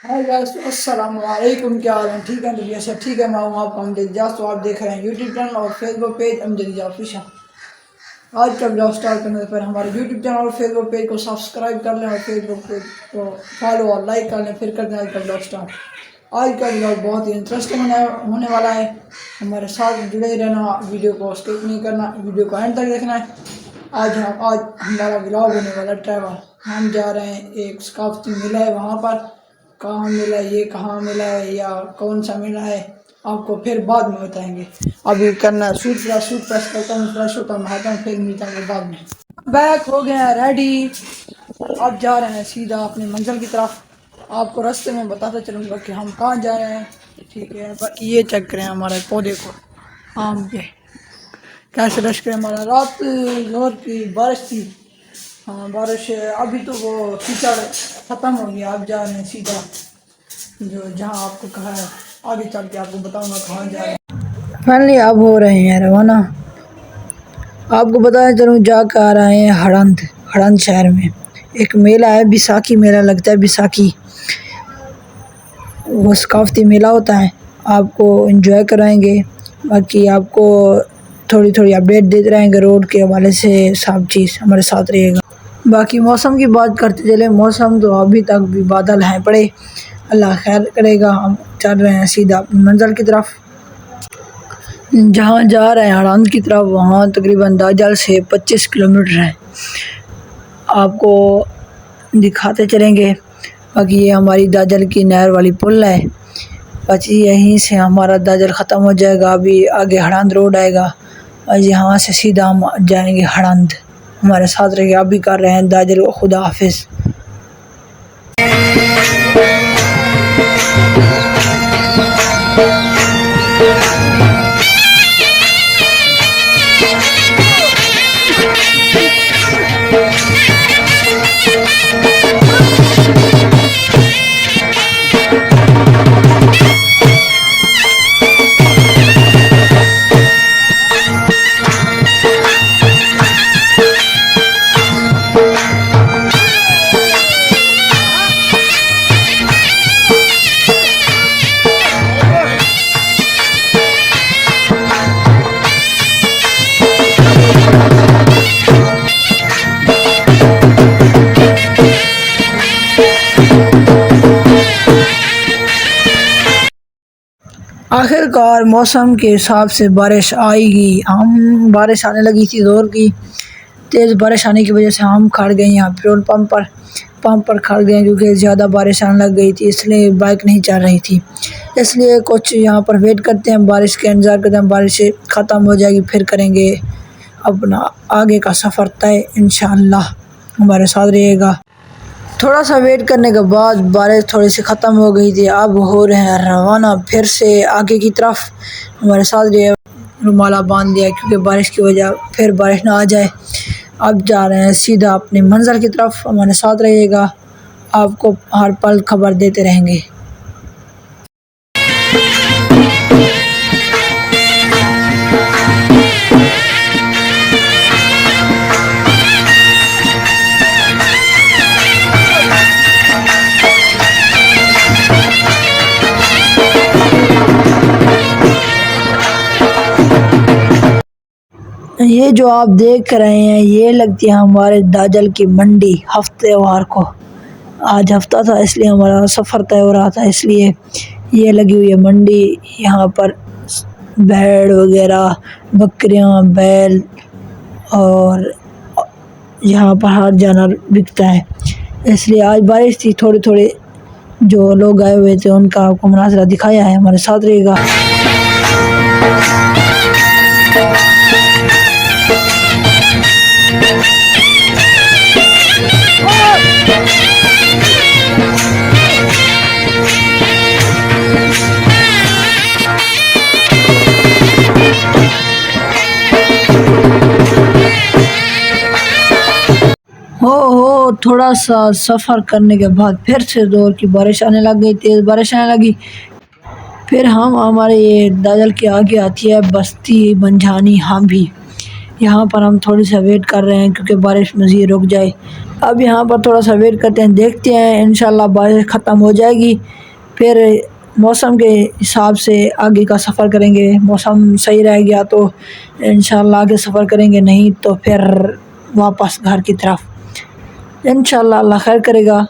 Hi guys, अस्सलाम वालेकुम। क्या हाल है? ठीक है तो सब ठीक है। मैं हूँ आपका अमजद इजाज़। तो आप देख रहे हैं यूट्यूब चैनल और Facebook page Amjad Ejaz official. आज का ब्लॉग स्टार्ट करने से पहले हमारे यूट्यूब चैनल और फेसबुक पेज को सब्सक्राइब कर लें और फेसबुक पेज को फॉलो और लाइक कर लें। फिर करते हैं आज का ब्लॉग स्टार्ट। आज का ब्लॉग बहुत ही इंटरेस्टिंग होने वाला है। हमारे साथ जुड़े रहना, वीडियो को स्किप नहीं करना, वीडियो को एंड तक देखना है। आज हमारा ब्लॉग होने वाला ट्रैवल। हम जा रहे हैं, एक सकाफती मेला है वहाँ पर। कहाँ मिला है, ये कहाँ मिला है या कौन सा मिला है, आपको फिर बाद में बताएंगे। अभी करना है सूट प्रेस करता हूँ, फ्रेश होता हूँ, नहाता हूँ, फिर मिलता हूँ बाद में। बैग हो गया है रेडी। अब जा रहे हैं सीधा अपनी मंजिल की तरफ। आपको रास्ते में बताता चलूँगा कि हम कहाँ जा रहे हैं। ठीक है, बाकी ये चेक करें हमारे पौधे को, आम के कैसे रश करें। हमारा रात जोर की बारिश थी। हाँ बारिश, अभी तो वो कीचड़ ख़त्म हो गया। अब जा रहे हैं सीधा जो जहाँ आपको कहा है। आगे चल के आपको बताऊंगा कहाँ जा रहे हैं। फाइनली अब हो रहे हैं रवाना। आपको बताया चलूँ, जा कर आ रहे हैं हड़ंद। हड़ंद शहर में एक मेला है, बैसाखी मेला लगता है। बैसाखी वो सकाफती मेला होता है। आपको एंजॉय कराएंगे। बाकी आपको थोड़ी थोड़ी अपडेट देते रहेंगे रोड के हवाले से। सब चीज़ हमारे साथ रहेगा। बाकी मौसम की बात करते चले, मौसम तो अभी तक भी बादल हैं पड़े। अल्लाह खैर करेगा। हम चल रहे हैं सीधा अपनी मंजिल की तरफ। जहाँ जा रहे हैं हड़ंद की तरफ, वहाँ तकरीबन दाजल से 25 किलोमीटर है। आपको दिखाते चलेंगे। बाकी ये हमारी दाजल की नहर वाली पुल है। बस यहीं से हमारा दाजल ख़त्म हो जाएगा। अभी आगे हड़ंद रोड आएगा और यहाँ से सीधा हम जाएंगे हड़ंद। हमारे साथ रहिए। अभी कर रहे हैं दाजल को खुदा हाफिज़। आखिरकार मौसम के हिसाब से बारिश आएगी। हम बारिश आने लगी थी ज़ोर की। तेज़ बारिश आने की वजह से हम खड़ गए यहाँ पेट्रोल पंप पर खड़ गए, क्योंकि ज़्यादा बारिश आने लग गई थी, इसलिए बाइक नहीं चल रही थी। इसलिए कुछ यहाँ पर वेट करते हैं, बारिश का इंतज़ार करते हैं। बारिश ख़त्म हो जाएगी फिर करेंगे अपना आगे का सफ़र तय। इंशाअल्लाह हमारे साथ रहेगा। थोड़ा सा वेट करने के बाद बारिश थोड़ी सी ख़त्म हो गई थी। अब हो रहे हैं रवाना फिर से आगे की तरफ। हमारे साथ जो रुमाला बांध दिया, क्योंकि बारिश की वजह फिर बारिश ना आ जाए। अब जा रहे हैं सीधा अपनी मंजिल की तरफ। हमारे साथ रहिएगा, आपको हर पल खबर देते रहेंगे। ये जो आप देख रहे हैं, ये लगती है हमारे दाजल की मंडी हफ्तेवार को। आज हफ्ता था इसलिए हमारा सफ़र तय हो रहा था, इसलिए ये लगी हुई है मंडी। यहाँ पर भेड़ वगैरह, बकरियाँ, बैल और यहाँ पर हर जानवर बिकता है। इसलिए आज बारिश थी, थोड़ी थोड़ी जो लोग आए हुए थे उनका आपको मुनाज़रा दिखाया है। हमारे साथ रहेगा। हो थोड़ा सा सफ़र करने के बाद फिर से ज़ोर की बारिश आने लग गई, तेज़ बारिश आने लगी। फिर हम हमारे ये दाजल के आगे आती है बस्ती मंझानी। हम भी यहाँ पर हम थोड़ी सा वेट कर रहे हैं क्योंकि बारिश मज़ीद रुक जाए। अब यहाँ पर थोड़ा सा वेट करते हैं, देखते हैं इंशाल्लाह बारिश ख़त्म हो जाएगी, फिर मौसम के हिसाब से आगे का सफ़र करेंगे। मौसम सही रह गया तो इंशाल्लाह आगे सफ़र करेंगे, नहीं तो फिर वापस घर की तरफ। इंशाल्लाह अल्लाह खैर करेगा।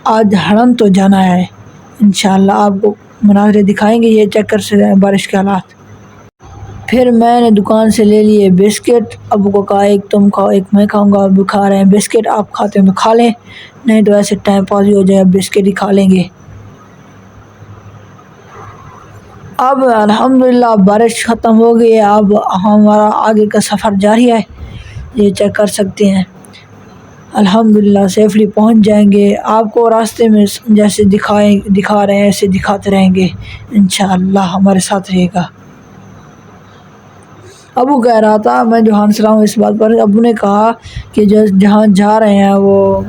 आज हड़न तो जाना है, इंशाल्लाह आपको मनाज़िर दिखाएंगे। ये चेक कर सकते हैं बारिश के हालात। फिर मैंने दुकान से ले लिए बिस्किट। अबू को कहा एक तुम खाओ एक मैं खाऊंगा। अबू खा रहे हैं बिस्किट, आप खाते हो तो खा लें, नहीं तो ऐसे टाइम पास ही हो जाए, बिस्किट ही खा लेंगे। अब अल्हम्दुलिल्लाह बारिश ख़त्म हो गई है, अब हमारा आगे का सफ़र जारी है। ये चेक कर सकते हैं, अल्हम्दुलिल्लाह सेफली पहुंच जाएंगे। आपको रास्ते में जैसे दिखा रहे हैं ऐसे दिखाते रहेंगे, इंशाअल्लाह हमारे साथ रहेगा। अबू कह रहा था, मैं जो हंस रहा हूँ इस बात पर, अबू ने कहा कि जो जहाँ जा रहे हैं वो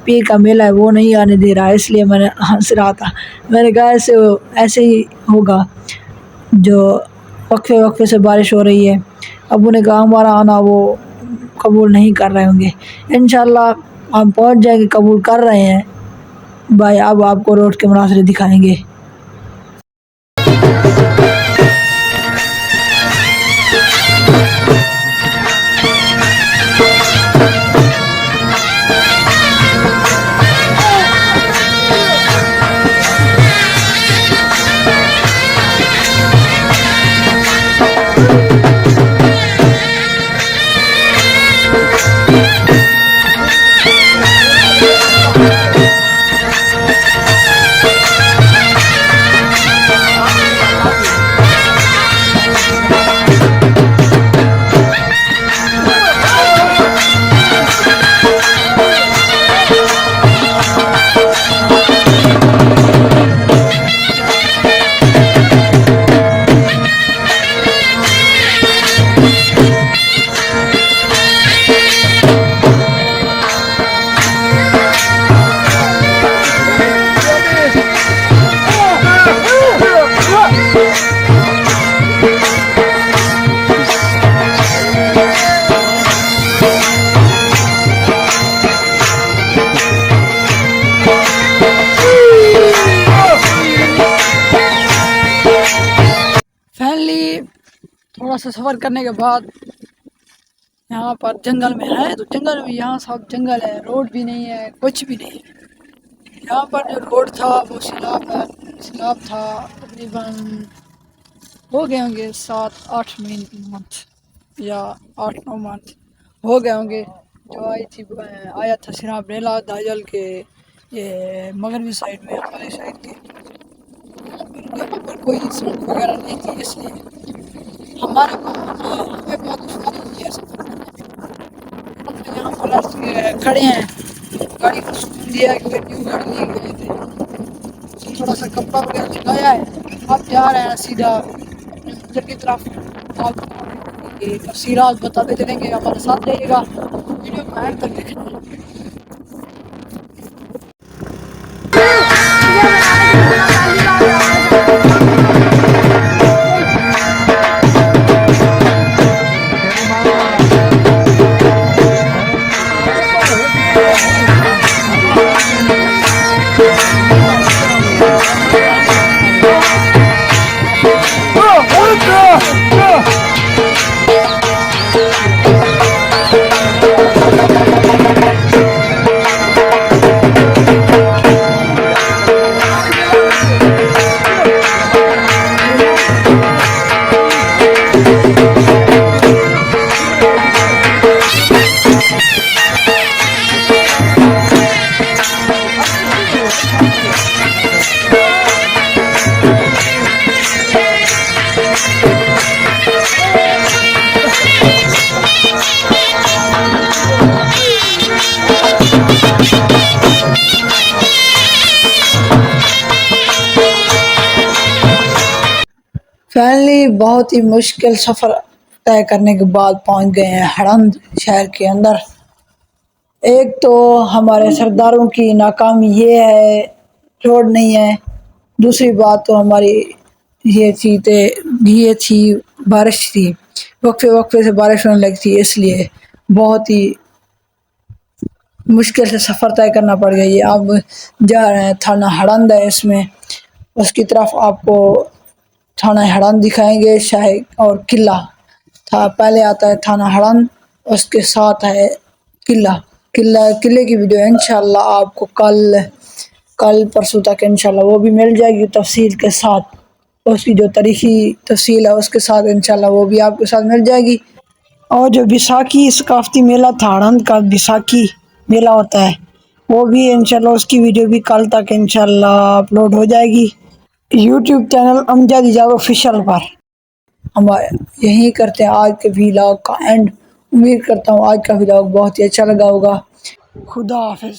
पीर का मेला है वो नहीं आने दे रहा है, इसलिए मैंने हंस रहा था। मैंने कहा ऐसे ही होगा जो वक्फे वक्फे से बारिश हो रही है। अबू ने कहा हमारा आना वो कबूल नहीं कर रहे होंगे, इंशाल्लाह हम पहुँच जाएंगे, कबूल कर रहे हैं भाई। अब आपको रोड के मनाज़िर दिखाएंगे। फैमिली थोड़ा सा सफ़र करने के बाद यहाँ पर जंगल में है, तो जंगल में यहाँ सब जंगल है, रोड भी नहीं है, कुछ भी नहीं है। यहाँ पर जो रोड था वो सैलाब था। तकरीबन हो गए होंगे 7-8 मंथ या 8-9 मंथ हो गए होंगे। जो आया था सैलाब रेला दाजल के ये मगरबी साइड में, हमारे साइड के यहाँ पर कोई सड़क वगैरह नहीं थी, इसलिए हमारे हमें बहुत दुश्वारी हुई है सफ़र करने में। यहाँ पर खड़े हैं, गाड़ी को सुकून दिया कि न्यू गाड़ी ले गए थे, थोड़ा सा कपड़ा वगैरह चलाया है। अब जा रहे हैं सीधा मंदिर की तरफ। आप तफसीलात बताते चलेंगे, हमारे साथ रहिएगा, वीडियो को एंड तक देखना। फाइनली बहुत ही मुश्किल सफ़र तय करने के बाद पहुंच गए हैं हड़ंद शहर के अंदर। एक तो हमारे सरदारों की नाकामी ये है, रोड नहीं है। दूसरी बात तो हमारी ये थी बारिश थी। वक्फे वक्फे से बारिश होने लगती है, इसलिए बहुत ही मुश्किल से सफ़र तय करना पड़ गया। ये अब जा रहे हैं थाना हड़ंद है, इसमें उसकी तरफ आपको थाना हड़ंद दिखाएंगे, शाही और किला था। पहले आता है थाना हड़ंद, उसके साथ है किला। किले की वीडियो इंशाल्लाह आपको कल परसों तक इंशाल्लाह वो भी मिल जाएगी तफसील के साथ। उसकी जो तारीखी तफसील है उसके साथ इंशाल्लाह वो भी आपके साथ मिल जाएगी। और जो बैसाखी सकाफती मेला था आनंद का, बैसाखी मेला होता है, वो भी इंशाल्लाह उसकी वीडियो भी कल तक इंशाल्लाह अपलोड हो जाएगी YouTube channel Amjad Ejaz official पर। हम यही करते हैं आज के व्लॉग का एंड। उम्मीद करता हूँ आज का व्लॉग बहुत ही अच्छा लगा होगा। खुदा हाफिज़।